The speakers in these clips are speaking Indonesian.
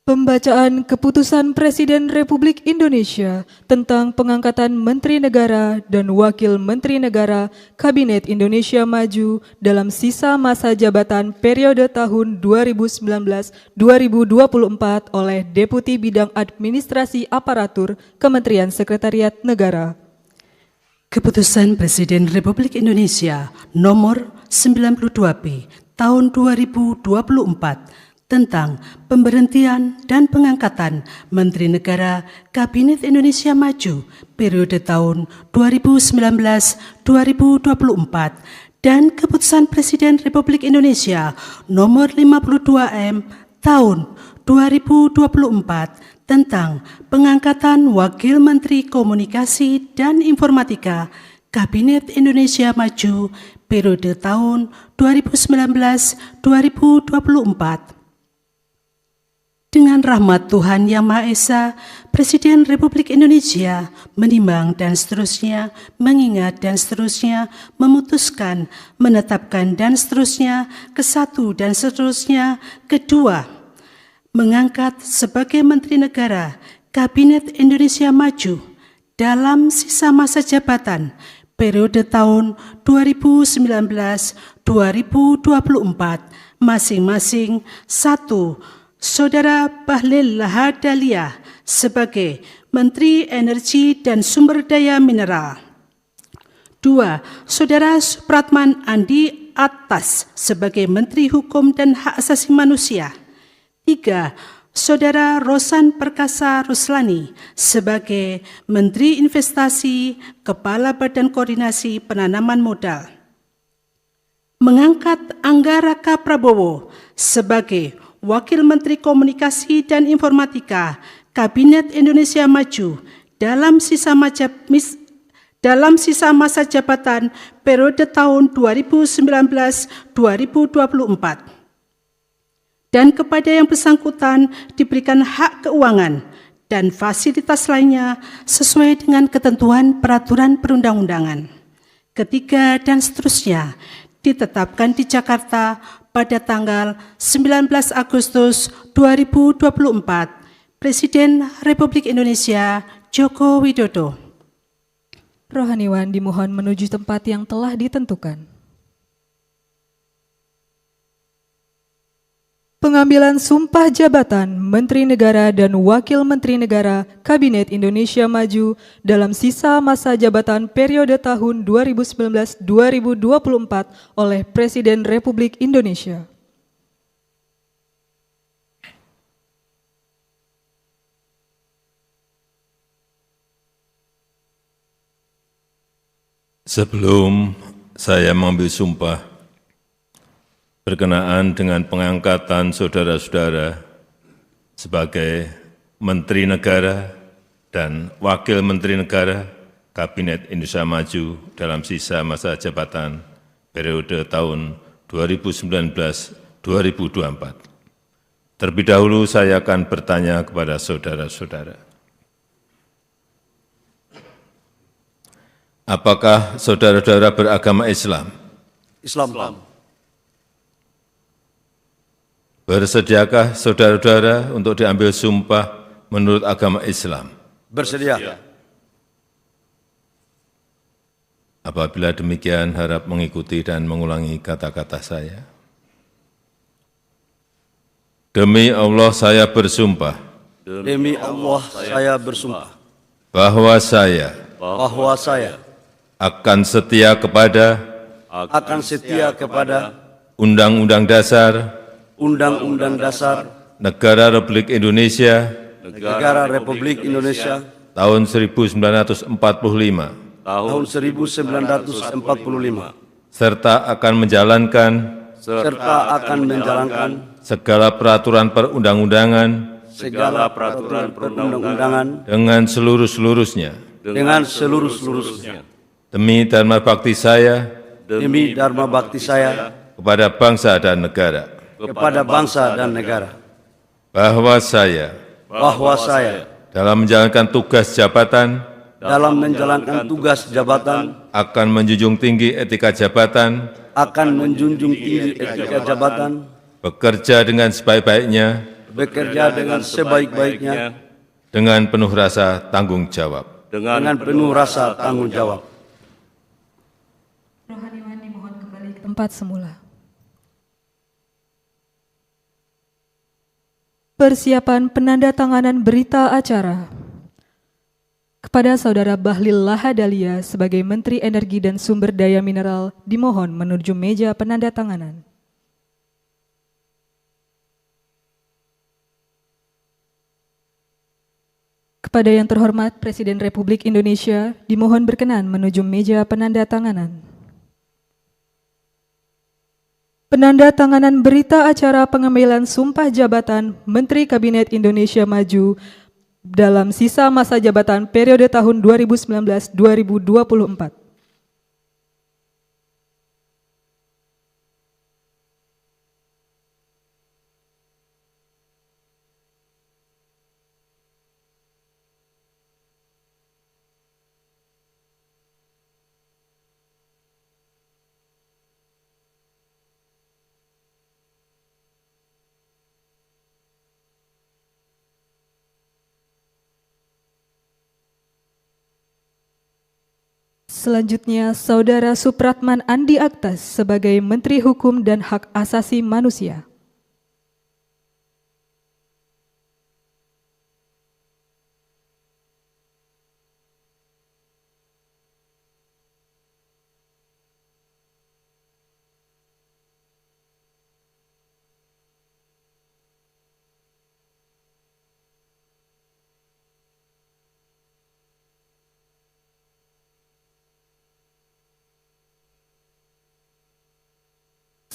Pembacaan Keputusan Presiden Republik Indonesia tentang pengangkatan Menteri Negara dan Wakil Menteri Negara Kabinet Indonesia Maju dalam sisa masa jabatan periode tahun 2019-2024 oleh Deputi Bidang Administrasi Aparatur Kementerian Sekretariat Negara. Keputusan Presiden Republik Indonesia Nomor 92B Tahun 2024 tentang pemberhentian dan pengangkatan Menteri Negara Kabinet Indonesia Maju periode tahun 2019-2024 dan Keputusan Presiden Republik Indonesia Nomor 52M Tahun 2024 tentang pengangkatan Wakil Menteri Komunikasi dan Informatika Kabinet Indonesia Maju periode tahun 2019-2024. Dengan rahmat Tuhan Yang Maha Esa, Presiden Republik Indonesia menimbang dan seterusnya, mengingat dan seterusnya, memutuskan, menetapkan dan seterusnya, kesatu dan seterusnya, kedua, mengangkat sebagai Menteri Negara Kabinet Indonesia Maju dalam sisa masa jabatan periode tahun 2019-2024 masing-masing. 1. Saudara Bahlil Lahadalia sebagai Menteri Energi dan Sumber Daya Mineral. 2. Saudara Supratman Andi Atas sebagai Menteri Hukum dan Hak Asasi Manusia. 3. Saudara Rosan Perkasa Ruslani sebagai Menteri Investasi, Kepala Badan Koordinasi Penanaman Modal. Mengangkat Anggaraka Prabowo sebagai Wakil Menteri Komunikasi dan Informatika Kabinet Indonesia Maju dalam sisa masa jabatan periode tahun 2019-2024. Dan kepada yang bersangkutan diberikan hak keuangan dan fasilitas lainnya sesuai dengan ketentuan peraturan perundang-undangan. 3 dan seterusnya ditetapkan di Jakarta pada tanggal 19 Agustus 2024, Presiden Republik Indonesia Joko Widodo. Rohaniwan dimohon menuju tempat yang telah ditentukan. Pengambilan sumpah jabatan Menteri Negara dan Wakil Menteri Negara Kabinet Indonesia Maju dalam sisa masa jabatan periode tahun 2019-2024 oleh Presiden Republik Indonesia. Sebelum saya mengambil sumpah berkenaan dengan pengangkatan saudara-saudara sebagai Menteri Negara dan Wakil Menteri Negara Kabinet Indonesia Maju dalam sisa masa jabatan periode tahun 2019-2024. Terlebih dahulu saya akan bertanya kepada saudara-saudara. Apakah saudara-saudara beragama Islam? Islam. Bersediakah saudara-saudara untuk diambil sumpah menurut agama Islam? Bersedia. Apabila demikian, harap mengikuti dan mengulangi kata-kata saya. Demi Allah saya bersumpah. Demi Allah saya bersumpah. Bahwa saya akan setia kepada Undang-Undang Dasar Negara Republik Indonesia tahun 1945 serta akan menjalankan segala peraturan perundang-undangan dengan seluruh-seluruhnya demi dharma bakti saya kepada bangsa dan negara. Bahwa saya dalam menjalankan tugas jabatan akan menjunjung tinggi etika jabatan, bekerja bekerja dengan sebaik-baiknya, bekerja dengan sebaik-baiknya dengan penuh rasa tanggung jawab. dengan penuh rasa tanggung jawab. Rohaniwan dimohon kembali ke tempat semula. Persiapan penandatanganan berita acara. Kepada Saudara Bahlil Lahadalia sebagai Menteri Energi dan Sumber Daya Mineral dimohon menuju meja penandatanganan. Kepada yang terhormat Presiden Republik Indonesia dimohon berkenan menuju meja penandatanganan. Penandatanganan berita acara pengambilan sumpah jabatan Menteri Kabinet Indonesia Maju dalam sisa masa jabatan periode tahun 2019-2024. Selanjutnya, Saudara Supratman Andi Aktas sebagai Menteri Hukum dan Hak Asasi Manusia.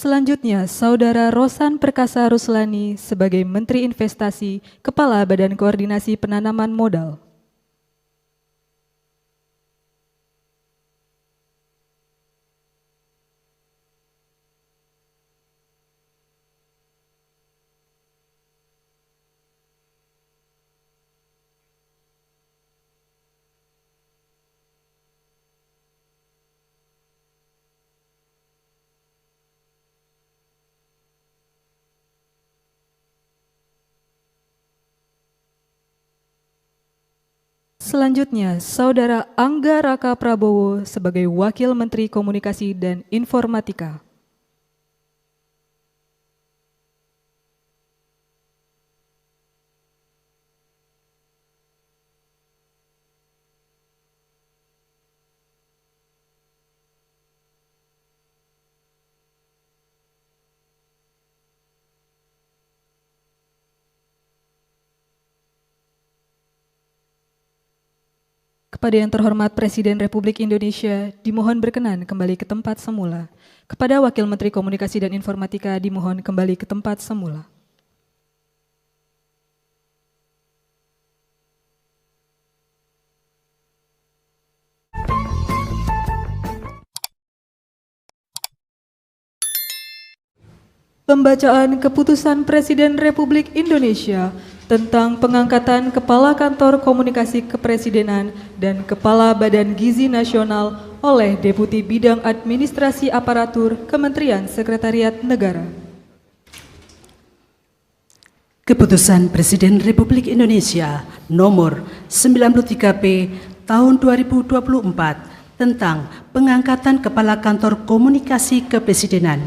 Selanjutnya, Saudara Rosan Perkasa Ruslani sebagai Menteri Investasi, Kepala Badan Koordinasi Penanaman Modal. Selanjutnya, Saudara Angga Raka Prabowo sebagai Wakil Menteri Komunikasi dan Informatika. Kepada yang terhormat Presiden Republik Indonesia, dimohon berkenan kembali ke tempat semula. Kepada Wakil Menteri Komunikasi dan Informatika, dimohon kembali ke tempat semula. Pembacaan Keputusan Presiden Republik Indonesia tentang pengangkatan Kepala Kantor Komunikasi Kepresidenan dan Kepala Badan Gizi Nasional oleh Deputi Bidang Administrasi Aparatur Kementerian Sekretariat Negara. Keputusan Presiden Republik Indonesia nomor 93P tahun 2024 tentang pengangkatan Kepala Kantor Komunikasi Kepresidenan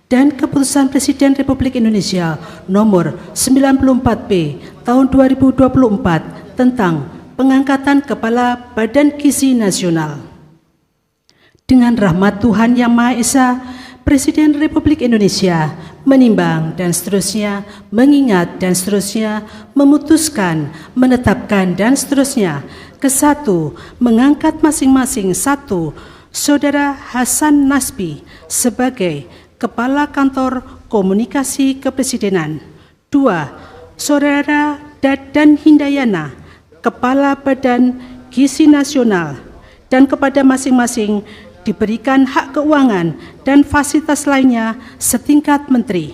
dan Keputusan Presiden Republik Indonesia nomor 94P tahun 2024 tentang pengangkatan Kepala Badan Gizi Nasional. Dengan rahmat Tuhan Yang Maha Esa, Presiden Republik Indonesia menimbang dan seterusnya, mengingat dan seterusnya, memutuskan, menetapkan dan seterusnya. Ke-1, mengangkat masing-masing 1, Saudara Hasan Nasbi sebagai Kepala Kantor Komunikasi Kepresidenan. 2, Saudara Dadan Hindayana, Kepala Badan Gizi Nasional, dan kepada masing-masing diberikan hak keuangan dan fasilitas lainnya setingkat menteri.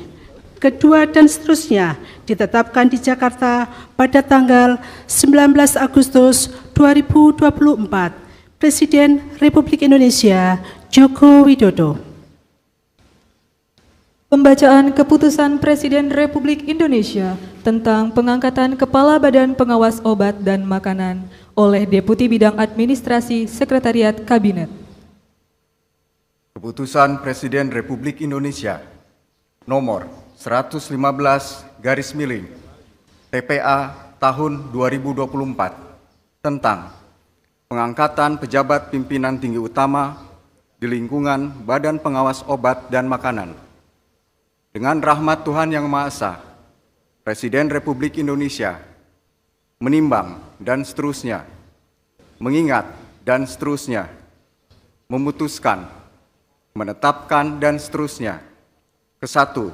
Kedua dan seterusnya ditetapkan di Jakarta pada tanggal 19 Agustus 2024. Presiden Republik Indonesia Joko Widodo. Pembacaan Keputusan Presiden Republik Indonesia tentang pengangkatan Kepala Badan Pengawas Obat dan Makanan oleh Deputi Bidang Administrasi Sekretariat Kabinet. Keputusan Presiden Republik Indonesia nomor 115 garis miring TPA tahun 2024 tentang pengangkatan pejabat pimpinan tinggi utama di lingkungan Badan Pengawas Obat dan Makanan. Dengan rahmat Tuhan Yang Maha Esa, Presiden Republik Indonesia menimbang dan seterusnya, mengingat dan seterusnya, memutuskan, menetapkan dan seterusnya. Kesatu,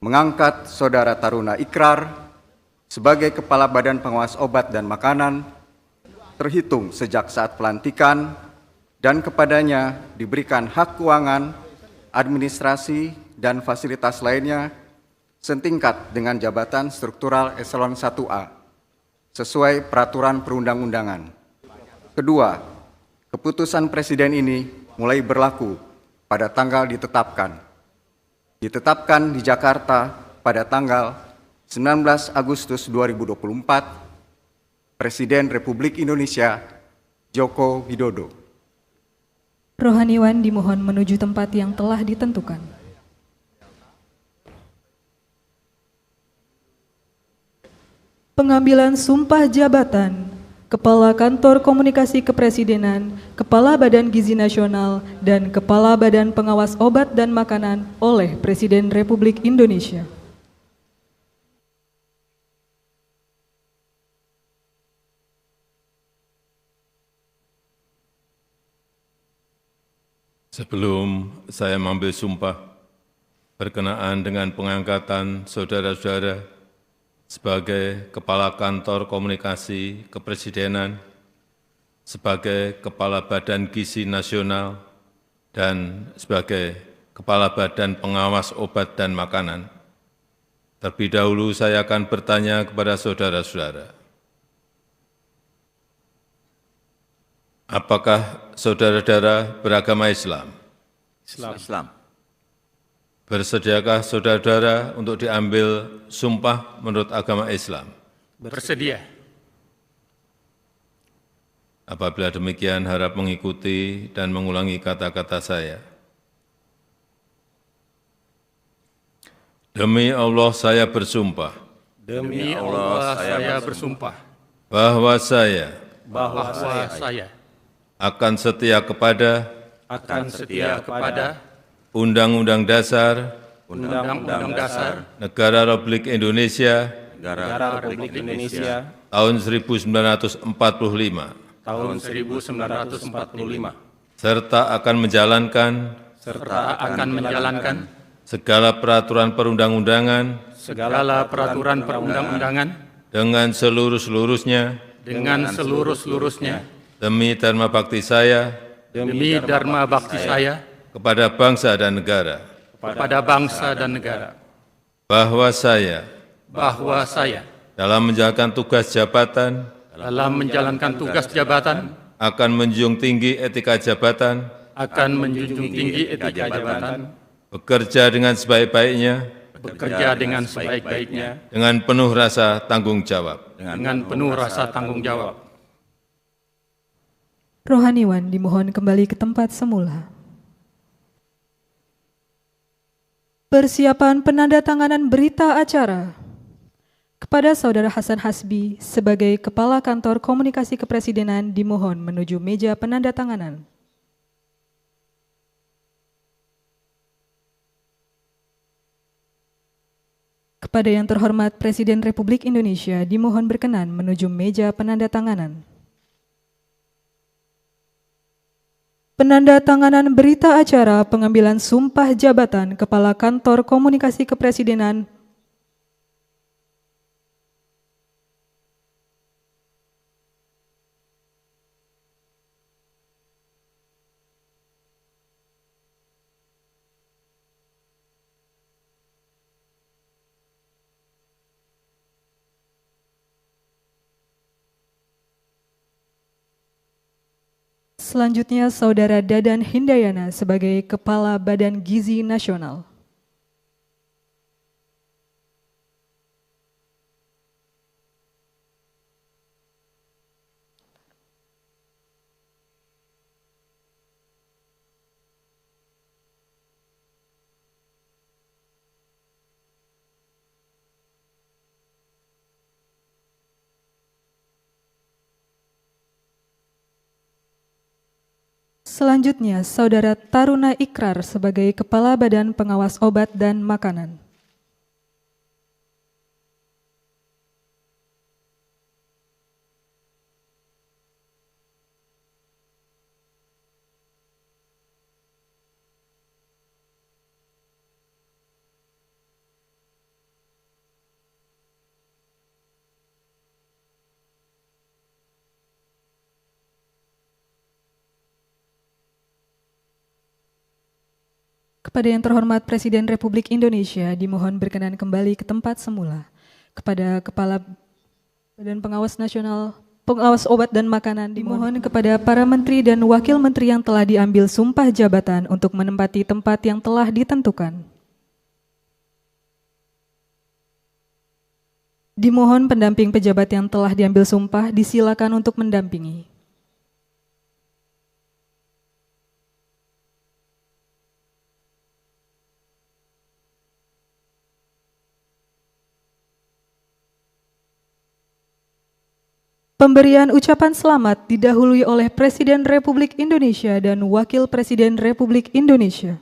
mengangkat Saudara Taruna Ikrar sebagai Kepala Badan Pengawas Obat dan Makanan terhitung sejak saat pelantikan dan kepadanya diberikan hak keuangan, administrasi, dan fasilitas lainnya setingkat dengan jabatan struktural eselon 1A sesuai peraturan perundang-undangan. Kedua, keputusan Presiden ini mulai berlaku pada tanggal ditetapkan. Ditetapkan di Jakarta pada tanggal 19 Agustus 2024, Presiden Republik Indonesia Joko Widodo. Rohaniwan dimohon menuju tempat yang telah ditentukan. Pengambilan sumpah jabatan Kepala Kantor Komunikasi Kepresidenan, Kepala Badan Gizi Nasional, dan Kepala Badan Pengawas Obat dan Makanan oleh Presiden Republik Indonesia. Sebelum saya mengambil sumpah berkenaan dengan pengangkatan saudara-saudara sebagai Kepala Kantor Komunikasi Kepresidenan, sebagai Kepala Badan Gizi Nasional, dan sebagai Kepala Badan Pengawas Obat dan Makanan. Terlebih dahulu saya akan bertanya kepada saudara-saudara, apakah saudara-saudara beragama Islam? Islam. Bersediakah saudara-saudara untuk diambil sumpah menurut agama Islam? Bersedia. Apabila demikian, harap mengikuti dan mengulangi kata-kata saya. Demi Allah saya bersumpah Demi Allah saya bersumpah bahwa saya Bahwa saya akan setia kepada akan setia kepada Undang-Undang Dasar Undang-Undang Dasar Negara Republik Indonesia Negara Republik Indonesia tahun 1945 tahun 1945 serta akan menjalankan segala peraturan perundang-undangan segala peraturan perundang-undangan dengan seluruh-seluruhnya demi dharma bakti saya kepada bangsa dan negara, bahwa saya dalam menjalankan tugas jabatan akan menjunjung tinggi etika jabatan, bekerja dengan sebaik-baiknya, dengan penuh rasa tanggung jawab. Rohaniwan dimohon kembali ke tempat semula. Persiapan penandatanganan berita acara kepada Saudara Hasan Hasbi sebagai Kepala Kantor Komunikasi Kepresidenan dimohon menuju meja penandatanganan. Kepada yang terhormat Presiden Republik Indonesia dimohon berkenan menuju meja penandatanganan. Penandatanganan berita acara pengambilan sumpah jabatan Kepala Kantor Komunikasi Kepresidenan Selanjutnya, Saudara Dadan Hindayana sebagai Kepala Badan Gizi Nasional. Selanjutnya, Saudara Taruna Ikrar sebagai Kepala Badan Pengawas Obat dan Makanan. Kepada yang terhormat Presiden Republik Indonesia, dimohon berkenan kembali ke tempat semula. Kepada Kepala Badan Pengawas Nasional, Pengawas Obat dan Makanan, dimohon kepada para menteri dan wakil menteri yang telah diambil sumpah jabatan untuk menempati tempat yang telah ditentukan. Dimohon pendamping pejabat yang telah diambil sumpah disilakan untuk mendampingi. Pemberian ucapan selamat didahului oleh Presiden Republik Indonesia dan Wakil Presiden Republik Indonesia.